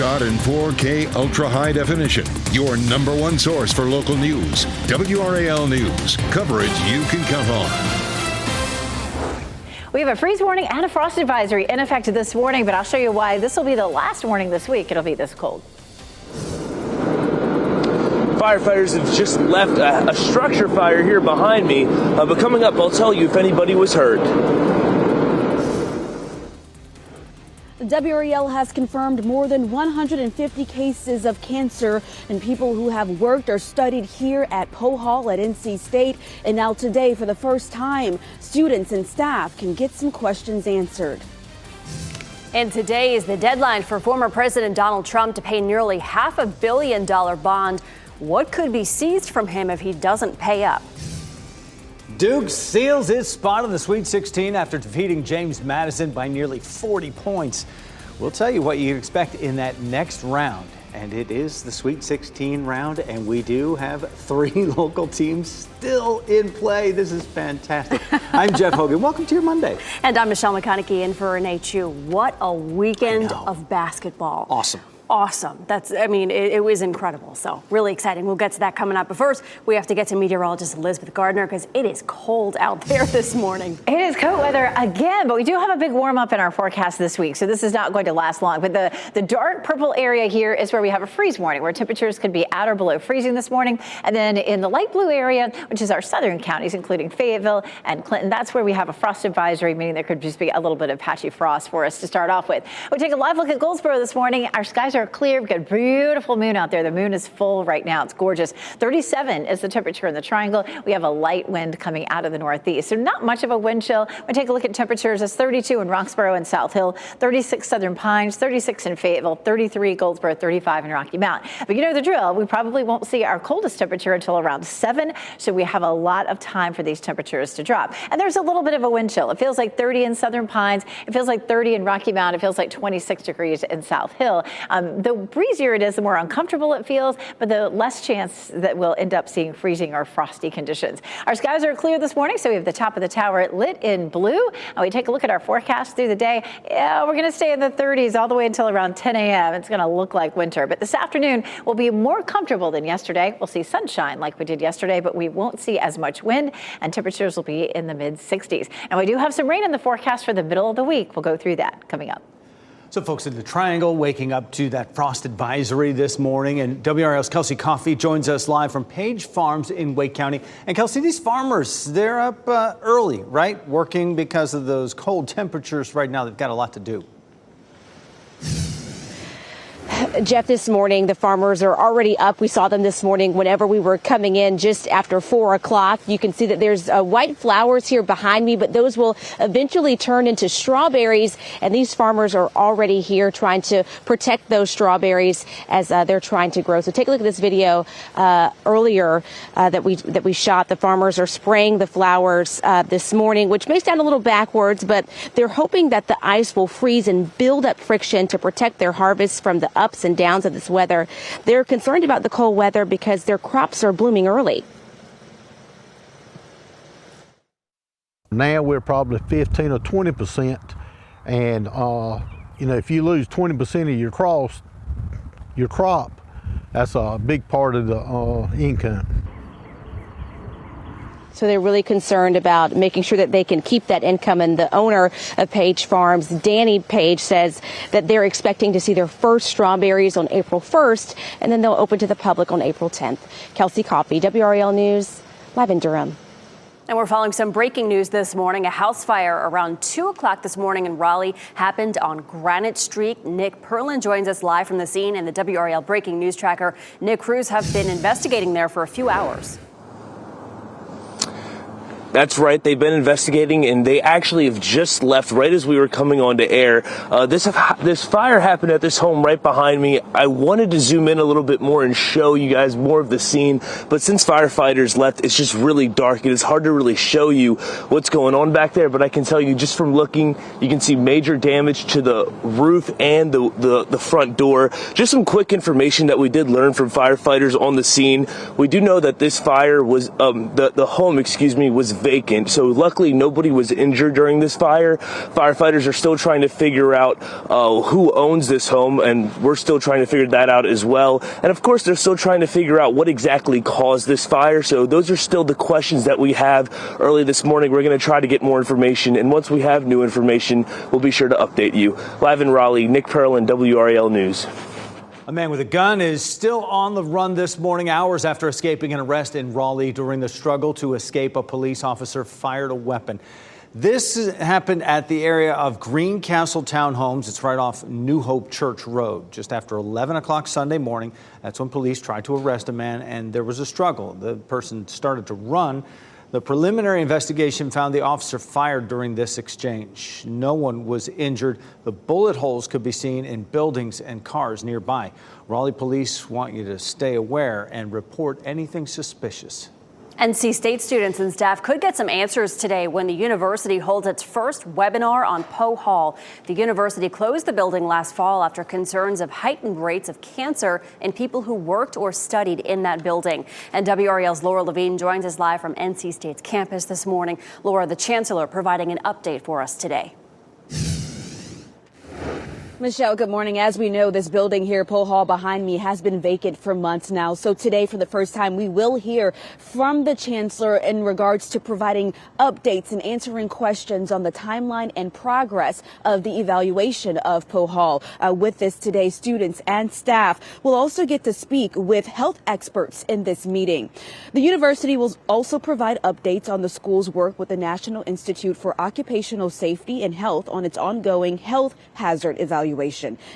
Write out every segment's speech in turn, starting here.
shot in 4K ultra high definition. Your number one source for local news. WRAL News. Coverage you can count on. We have a freeze warning and a frost advisory in effect this morning, but I'll show you why this will be the last warning this week. It'll be this cold. Firefighters have just left a structure fire here behind me, but coming up, I'll tell you if anybody was hurt. WRAL has confirmed more than 150 cases of cancer in people who have worked or studied here at Poe Hall at NC State. And now today, for the first time, students and staff can get some questions answered. And today is the deadline for former President Donald Trump to pay nearly $500 million bond. What could be seized from him if he doesn't pay up? Duke seals his spot in the Sweet 16 after defeating James Madison by nearly 40 points. We'll tell you what you can expect in that next round. And it is the Sweet 16 round, and we do have 3 local teams still in play. This is fantastic. I'm Jeff Hogan. Welcome to your Monday. And I'm Michelle McConaughey in for Renee Chu. What a weekend of basketball. Awesome. It was incredible. So really exciting. We'll get to that coming up. But first, we have to get to meteorologist Elizabeth Gardner because it is cold out there this morning. It is cold weather again, but we do have a big warm up in our forecast this week. So this is not going to last long. But the dark purple area here is where we have a freeze warning, where temperatures could be at or below freezing this morning. And then in the light blue area, which is our southern counties, including Fayetteville and Clinton, that's where we have a frost advisory, meaning there could just be a little bit of patchy frost for us to start off with. We take a live look at Goldsboro this morning. Our skies are clear. We've got a beautiful moon out there. The moon is full right now. It's gorgeous. 37 is the temperature in the triangle. We have a light wind coming out of the northeast, so not much of a wind chill. We take a look at temperatures. It's 32 in Roxborough and South Hill, 36 Southern Pines, 36 in Fayetteville, 33 Goldsboro, 35 in Rocky Mount. But you know the drill. We probably won't see our coldest temperature until around 7, so we have a lot of time for these temperatures to drop. And there's a little bit of a wind chill. It feels like 30 in Southern Pines. It feels like 30 in Rocky Mount. It feels like 26 degrees in South Hill. The breezier it is, the more uncomfortable it feels, but the less chance that we'll end up seeing freezing or frosty conditions. Our skies are clear this morning, so we have the top of the tower lit in blue. And we take a look at our forecast through the day. Yeah, we're going to stay in the 30s all the way until around 10 a.m. It's going to look like winter, but this afternoon will be more comfortable than yesterday. We'll see sunshine like we did yesterday, but we won't see as much wind, and temperatures will be in the mid 60s. And we do have some rain in the forecast for the middle of the week. We'll go through that coming up. So folks in the Triangle waking up to that frost advisory this morning, and WRAL's Kelsey Coffey joins us live from Page Farms in Wake County. And Kelsey, these farmers, they're up early, right? Working because of those cold temperatures right now. They've got a lot to do. Jeff, this morning, the farmers are already up. We saw them this morning whenever we were coming in just after 4 o'clock. You can see that there's white flowers here behind me, but those will eventually turn into strawberries. And these farmers are already here trying to protect those strawberries as they're trying to grow. So take a look at this video earlier that we shot. The farmers are spraying the flowers this morning, which may sound a little backwards, but they're hoping that the ice will freeze and build up friction to protect their harvests from the ups and downs of this weather. They're concerned about the cold weather because their crops are blooming early. Now we're probably 15 or 20%, and if you lose 20% of your crop, that's a big part of the income. So they're really concerned about making sure that they can keep that income. And the owner of Page Farms, Danny Page, says that they're expecting to see their first strawberries on April 1st, and then they'll open to the public on April 10th. Kelsey Coffey, WRAL News, live in Durham. And we're following some breaking news this morning. A house fire around 2 o'clock this morning in Raleigh happened on Granite Street. Nick Perlin joins us live from the scene in the WRAL Breaking News Tracker. Nick, crews have been investigating there for a few hours. That's right. They've been investigating, and they actually have just left right as we were coming on to air. This fire happened at this home right behind me. I wanted to zoom in a little bit more and show you guys more of the scene, but since firefighters left, it's just really dark. It is hard to really show you what's going on back there, but I can tell you just from looking, you can see major damage to the roof and the front door. Just some quick information that we did learn from firefighters on the scene. We do know that this fire was, the home, was vacant. So luckily nobody was injured during this fire. Firefighters are still trying to figure out who owns this home, and we're still trying to figure that out as well. And of course, they're still trying to figure out what exactly caused this fire. So those are still the questions that we have. Early this morning, we're going to try to get more information, and once we have new information, we'll be sure to update you. Live in Raleigh, Nick Perlin, WRAL News. A man with a gun is still on the run this morning, hours after escaping an arrest in Raleigh. During the struggle to escape, a police officer fired a weapon. This happened at the area of Greencastle Townhomes. It's right off New Hope Church Road. Just after 11 o'clock Sunday morning, that's when police tried to arrest a man, and there was a struggle. The person started to run. The preliminary investigation found the officer fired during this exchange. No one was injured. The bullet holes could be seen in buildings and cars nearby. Raleigh police want you to stay aware and report anything suspicious. NC State students and staff could get some answers today when the university holds its first webinar on Poe Hall. The university closed the building last fall after concerns of heightened rates of cancer in people who worked or studied in that building. And WRAL's Laura Levine joins us live from NC State's campus this morning. Laura, the chancellor, providing an update for us today. Michelle, good morning. As we know, this building here, Poe Hall behind me, has been vacant for months now. So today, for the first time, we will hear from the chancellor in regards to providing updates and answering questions on the timeline and progress of the evaluation of Poe Hall. With this today, students and staff will also get to speak with health experts in this meeting. The university will also provide updates on the school's work with the National Institute for Occupational Safety and Health on its ongoing health hazard evaluation.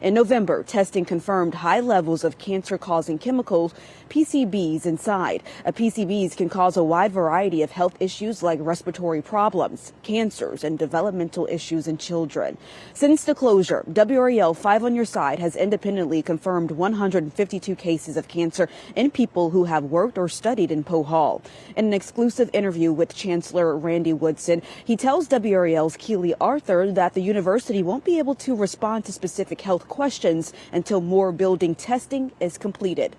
In November, testing confirmed high levels of cancer-causing chemicals, PCBs, inside. PCBs can cause a wide variety of health issues like respiratory problems, cancers, and developmental issues in children. Since the closure, WRAL 5 on your side has independently confirmed 152 cases of cancer in people who have worked or studied in Poe Hall. In an exclusive interview with Chancellor Randy Woodson, he tells WRAL's Keely Arthur that the university won't be able to respond to specific health questions until more building testing is completed.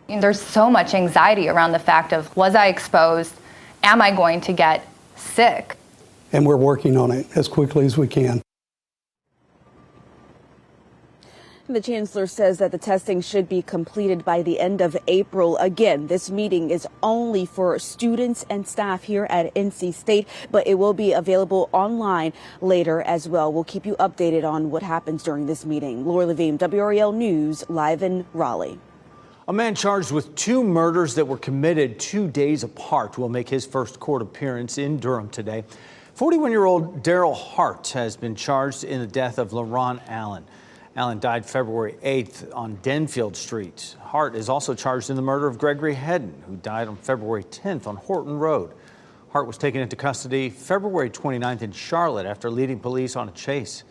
There's so much anxiety around the fact of, was I exposed? Am I going to get sick? And we're working on it as quickly as we can. The chancellor says that the testing should be completed by the end of April. Again, this meeting is only for students and staff here at NC State, but it will be available online later as well. We'll keep you updated on what happens during this meeting. Laura Levine, WRAL News, live in Raleigh. A man charged with 2 murders that were committed 2 days apart will make his first court appearance in Durham today. 41-year-old Daryl Hart has been charged in the death of LaRon Allen. Allen died February 8th on Denfield Street. Hart is also charged in the murder of Gregory Hedden, who died on February 10th on Horton Road. Hart was taken into custody February 29th in Charlotte after leading police on a chase.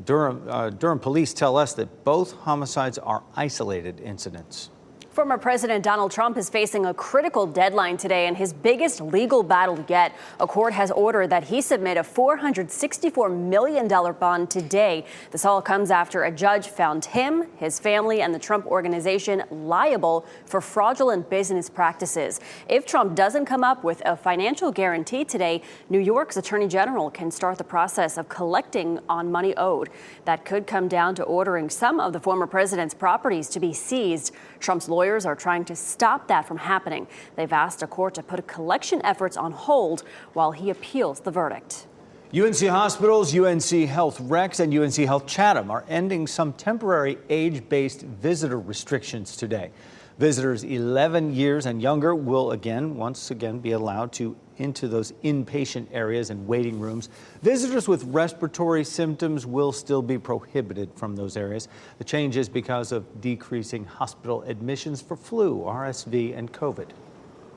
Durham police tell us that both homicides are isolated incidents. Former President Donald Trump is facing a critical deadline today in his biggest legal battle yet. A court has ordered that he submit a $464 million bond today. This all comes after a judge found him, his family, and the Trump Organization liable for fraudulent business practices. If Trump doesn't come up with a financial guarantee today, New York's Attorney General can start the process of collecting on money owed. That could come down to ordering some of the former president's properties to be seized. Trump's lawyers are trying to stop that from happening. They've asked a court to put collection efforts on hold while he appeals the verdict. UNC Hospitals, UNC Health Rex, and UNC Health Chatham are ending some temporary age-based visitor restrictions today. Visitors 11 years and younger will once again be allowed into those inpatient areas and waiting rooms. Visitors with respiratory symptoms will still be prohibited from those areas. The change is because of decreasing hospital admissions for flu, RSV, and COVID.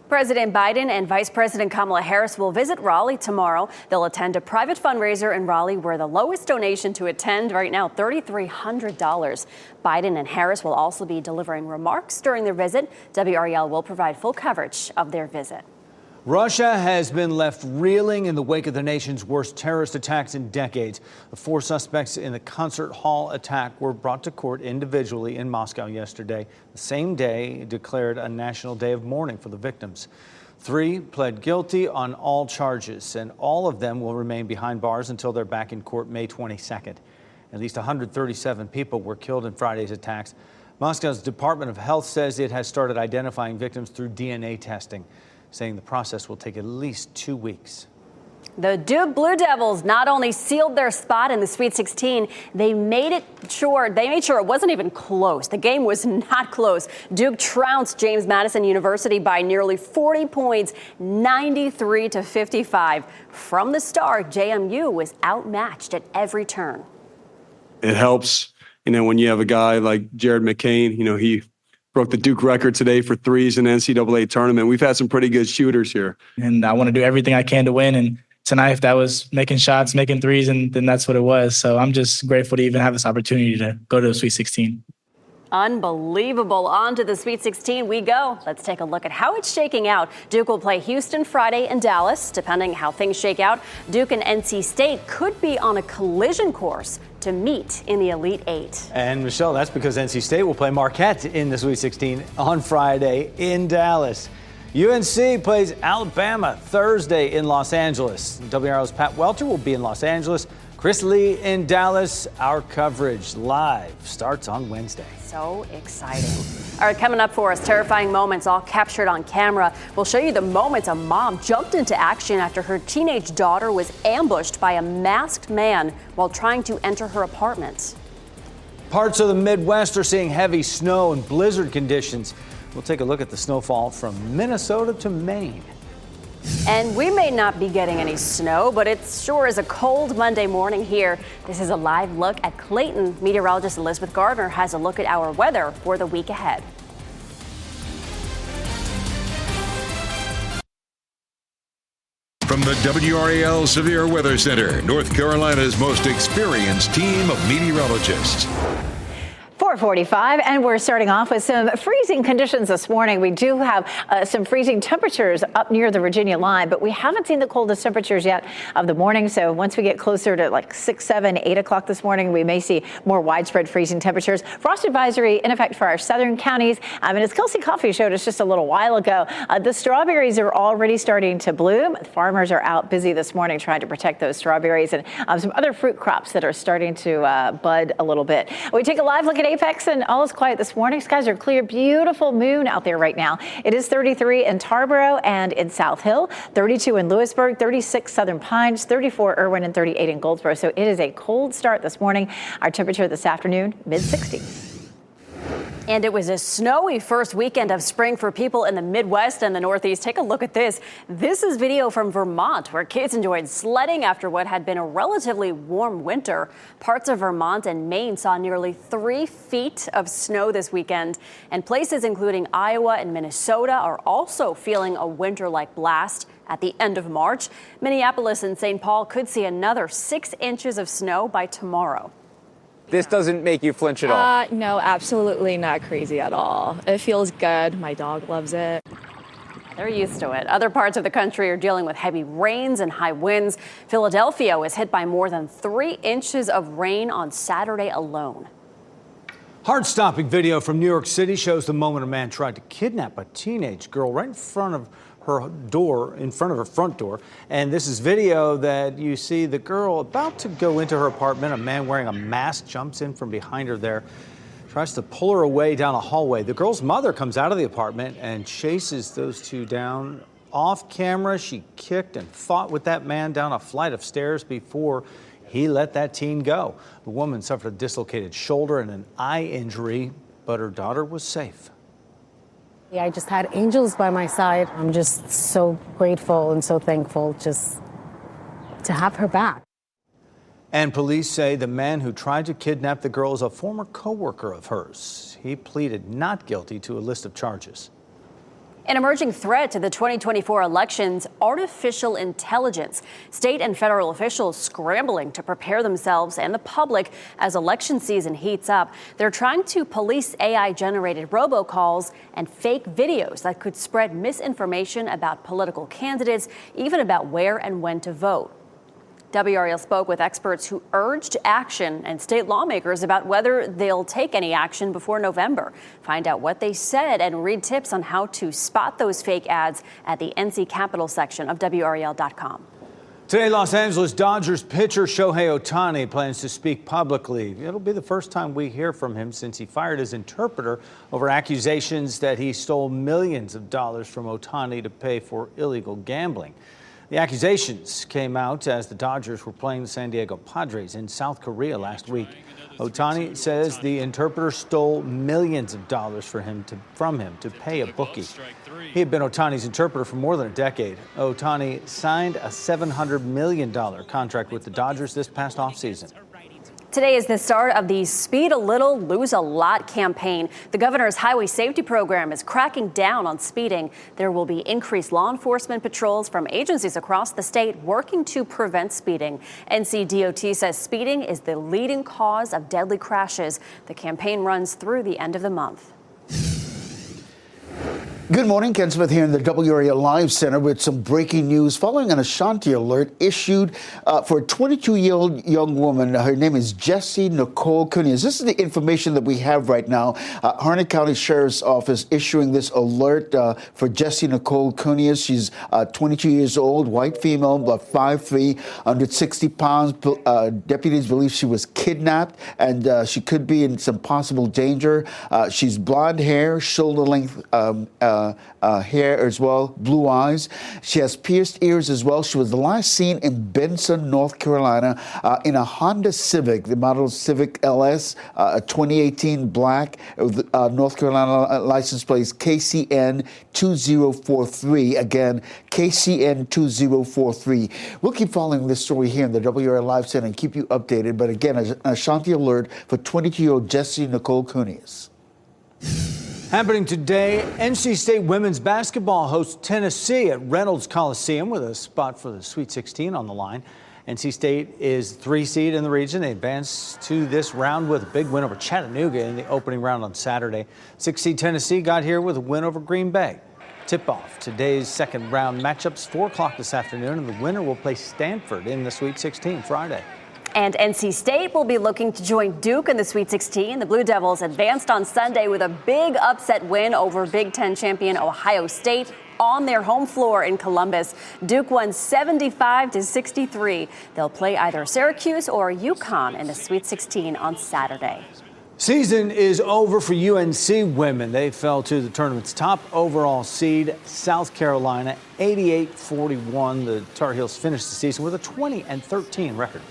President Biden and Vice President Kamala Harris will visit Raleigh tomorrow. They'll attend a private fundraiser in Raleigh where the lowest donation to attend right now, $3,300. Biden and Harris will also be delivering remarks during their visit. WRAL will provide full coverage of their visit. Russia has been left reeling in the wake of the nation's worst terrorist attacks in decades. The 4 suspects in the concert hall attack were brought to court individually in Moscow yesterday. The same day declared a national day of mourning for the victims. 3 pled guilty on all charges, and all of them will remain behind bars until they're back in court May 22nd. At least 137 people were killed in Friday's attacks. Moscow's Department of Health says it has started identifying victims through DNA testing, saying the process will take at least 2 weeks. The Duke Blue Devils not only sealed their spot in the Sweet 16, they made sure it wasn't even close. The game was not close. Duke trounced James Madison University by nearly 40 points, 93-55. From the start, JMU was outmatched at every turn. It helps, when you have a guy like Jared McCain, he broke the Duke record today for threes in the NCAA tournament. We've had some pretty good shooters here. And I want to do everything I can to win. And tonight, if that was making shots, making threes, and then that's what it was. So I'm just grateful to even have this opportunity to go to the Sweet 16. Unbelievable. On to the Sweet 16 we go. Let's take a look at how it's shaking out. Duke will play Houston Friday and Dallas. Depending how things shake out, Duke and NC State could be on a collision course to meet in the Elite Eight. And Michelle, that's because NC State will play Marquette in the Sweet 16 on Friday in Dallas. UNC plays Alabama Thursday in Los Angeles. WRL's Pat Welter will be in Los Angeles. Chris Lee in Dallas. Our coverage live starts on Wednesday. So exciting. All right, coming up for us, terrifying moments all captured on camera. We'll show you the moments a mom jumped into action after her teenage daughter was ambushed by a masked man while trying to enter her apartment. Parts of the Midwest are seeing heavy snow and blizzard conditions. We'll take a look at the snowfall from Minnesota to Maine. And we may not be getting any snow, but it sure is a cold Monday morning here. This is a live look at Clayton. Meteorologist Elizabeth Gardner has a look at our weather for the week ahead. From the WRAL Severe Weather Center, North Carolina's most experienced team of meteorologists. 4:45, and we're starting off with some freezing conditions this morning. We do have some freezing temperatures up near the Virginia line, but we haven't seen the coldest temperatures yet of the morning. So once we get closer to like 6, 7, 8 o'clock this morning, we may see more widespread freezing temperatures. Frost advisory in effect for our southern counties. And as Kelsey Coffey showed us just a little while ago, the strawberries are already starting to bloom. Farmers are out busy this morning trying to protect those strawberries and some other fruit crops that are starting to bud a little bit. We take a live look at Apex, and all is quiet this morning. Skies are clear. Beautiful moon out there right now. It is 33 in Tarboro and in South Hill, 32 in Lewisburg, 36 Southern Pines, 34 Irwin, and 38 in Goldsboro. So it is a cold start this morning. Our temperature this afternoon, mid-60s. And it was a snowy first weekend of spring for people in the Midwest and the Northeast. Take a look at this. This is video from Vermont, where kids enjoyed sledding after what had been a relatively warm winter. Parts of Vermont and Maine saw nearly 3 feet of snow this weekend. And places including Iowa and Minnesota are also feeling a winter-like blast. At the end of March, Minneapolis and St. Paul could see another 6 inches of snow by tomorrow. This doesn't make you flinch at all? No, absolutely not crazy at all. It feels good. My dog loves it. They're used to it. Other parts of the country are dealing with heavy rains and high winds. Philadelphia was hit by more than 3 inches of rain on Saturday alone. Heart-stopping video from New York City shows the moment a man tried to kidnap a teenage girl right in front of her front door. And this is video that you see the girl about to go into her apartment. A man wearing a mask jumps in from behind her there, tries to pull her away down a hallway. The girl's mother comes out of the apartment and chases those two down. Off camera, she kicked and fought with that man down a flight of stairs before he let that teen go. The woman suffered a dislocated shoulder and an eye injury, but her daughter was safe. I just had angels by my side. I'm just so grateful and so thankful just to have her back. And police say the man who tried to kidnap the girl is a former co-worker of hers. He pleaded not guilty to a list of charges. An emerging threat to the 2024 elections, artificial intelligence. State and federal officials scrambling to prepare themselves and the public as election season heats up. They're trying to police AI-generated robocalls and fake videos that could spread misinformation about political candidates, even about where and when to vote. WRAL spoke with experts who urged action and state lawmakers about whether they'll take any action before November. Find out what they said and read tips on how to spot those fake ads at the NC Capitol section of WRAL.com. Today, Los Angeles Dodgers pitcher Shohei Ohtani plans to speak publicly. It'll be the first time we hear from him since he fired his interpreter over accusations that he stole millions of dollars from Ohtani to pay for illegal gambling. The accusations came out as the Dodgers were playing the San Diego Padres in South Korea last week. Ohtani says the interpreter stole millions of dollars from him to pay a bookie. He had been Ohtani's interpreter for more than a decade. Ohtani signed a $700 million contract with the Dodgers this past offseason. Today is the start of the Speed a Little, Lose a Lot campaign. The governor's highway safety program is cracking down on speeding. There will be increased law enforcement patrols from agencies across the state working to prevent speeding. NCDOT says speeding is the leading cause of deadly crashes. The campaign runs through the end of the month. Good morning, Ken Smith here in the WRAL Live Center with some breaking news following an Ashanti alert issued for a 22-year-old young woman. Her name is Jessie Nicole Cunias. This is the information that we have right now. Harnett County Sheriff's Office issuing this alert for Jessie Nicole Cunias. She's 22 years old, white female, about 5'3", 160 pounds. Deputies believe she was kidnapped and she could be in some possible danger. She's blonde hair, shoulder-length hair as well, blue eyes. She has pierced ears as well. She was last seen in Benson, North Carolina, in a Honda Civic, the model Civic LS, 2018 black, North Carolina license plate KCN 2043. Again, KCN 2043. We'll keep following this story here in the WRAL Live Center and keep you updated. But again, an Ashanti alert for 22-year-old Jessie Nicole Cunias. Happening today, NC State women's basketball hosts Tennessee at Reynolds Coliseum with a spot for the Sweet 16 on the line. NC State is 3 seed in the region. They advanced to this round with a big win over Chattanooga in the opening round on Saturday. 6 seed Tennessee got here with a win over Green Bay. Tip-off today's second round matchups, 4 o'clock this afternoon, and the winner will play Stanford in the Sweet 16 Friday. And NC State will be looking to join Duke in the Sweet 16. The Blue Devils advanced on Sunday with a big upset win over Big Ten champion Ohio State on their home floor in Columbus. Duke won 75-63. They'll play either Syracuse or UConn in the Sweet 16 on Saturday. Season is over for UNC women. They fell to the tournament's top overall seed, South Carolina, 88-41. The Tar Heels finished the season with a 20-13 record.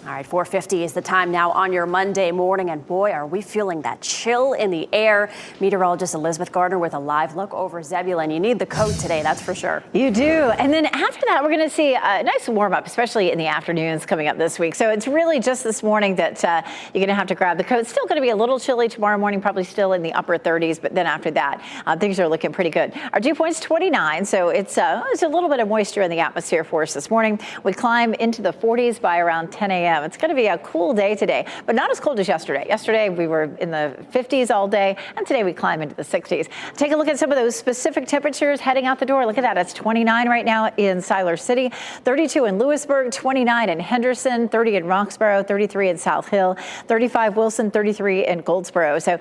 All right, 4:50 is the time now on your Monday morning, and boy, are we feeling that chill in the air. Meteorologist Elizabeth Gardner with a live look over Zebulon. You need the coat today, that's for sure. You do. And then after that, we're going to see a nice warm up, especially in the afternoons coming up this week. So it's really just this morning that you're going to have to grab the coat. It's still going to be a little chilly tomorrow morning, probably still in the upper 30s, but then after that, things are looking pretty good. Our dew point's 29, so it's a little bit of moisture in the atmosphere for us this morning. We climb into the 40s by around 10 a.m. It's going to be a cool day today, but not as cold as yesterday. Yesterday, we were in the 50s all day, and today we climb into the 60s. Take a look at some of those specific temperatures heading out the door. Look at that. It's 29 right now in Siler City, 32 in Lewisburg, 29 in Henderson, 30 in Roxborough, 33 in South Hill, 35 Wilson, 33 in Goldsboro. So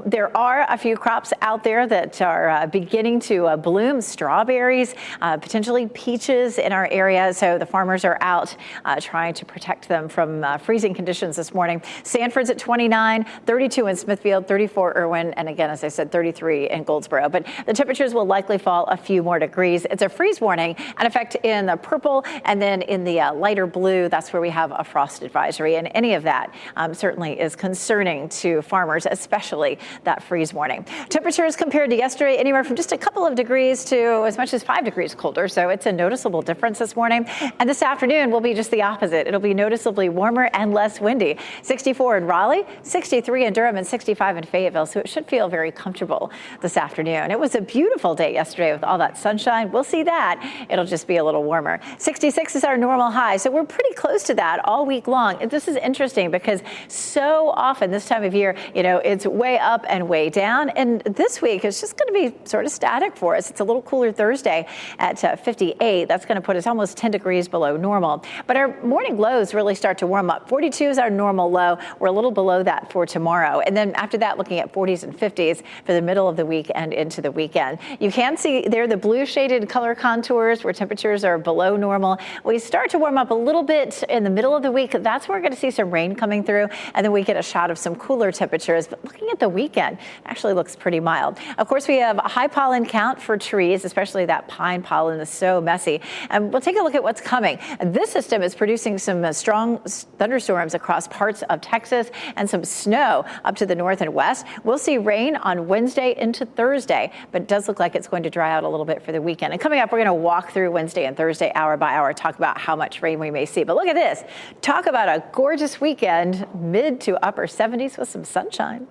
there are a few crops out there that are beginning to bloom. Strawberries, potentially peaches in our area. So the farmers are out trying to protect them from freezing conditions this morning. Sanford's at 29, 32 in Smithfield, 34 Irwin, and again, as I said, 33 in Goldsboro. But the temperatures will likely fall a few more degrees. It's a freeze warning in effect in the purple, and then in the lighter blue, that's where we have a frost advisory. And any of that certainly is concerning to farmers, especially that freeze warning. Temperatures compared to yesterday, anywhere from just a couple of degrees to as much as 5 degrees colder. So it's a noticeable difference this morning. And this afternoon will be just the opposite. It'll be noticeably warmer and less windy. 64 in Raleigh, 63 in Durham, and 65 in Fayetteville. So it should feel very comfortable this afternoon. It was a beautiful day yesterday with all that sunshine. We'll see that. It'll just be a little warmer. 66 is our normal high. So we're pretty close to that all week long. And this is interesting because so often this time of year, it's way up and way down. And this week it's just going to be sort of static for us. It's a little cooler Thursday at 58. That's going to put us almost 10 degrees below normal. But our morning lows really start to warm up. 42 is our normal low. We're a little below that for tomorrow. And then after that, looking at 40s and 50s for the middle of the week and into the weekend. You can see there the blue shaded color contours where temperatures are below normal. We start to warm up a little bit in the middle of the week. That's where we're going to see some rain coming through. And then we get a shot of some cooler temperatures. But looking at the weekend, actually looks pretty mild. Of course, we have a high pollen count for trees, especially that pine pollen is so messy. And we'll take a look at what's coming. This system is producing some strong thunderstorms across parts of Texas and some snow up to the north and west. We'll see rain on Wednesday into Thursday, but it does look like it's going to dry out a little bit for the weekend. And coming up, we're going to walk through Wednesday and Thursday hour by hour, talk about how much rain we may see. But look at this. Talk about a gorgeous weekend, mid to upper 70s with some sunshine.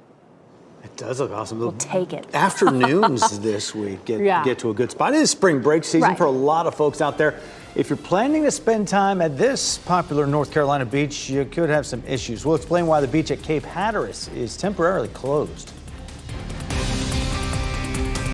It does look awesome. We'll take it. Afternoons this week get to a good spot. It is spring break season for a lot of folks out there. If you're planning to spend time at this popular North Carolina beach, you could have some issues. We'll explain why the beach at Cape Hatteras is temporarily closed.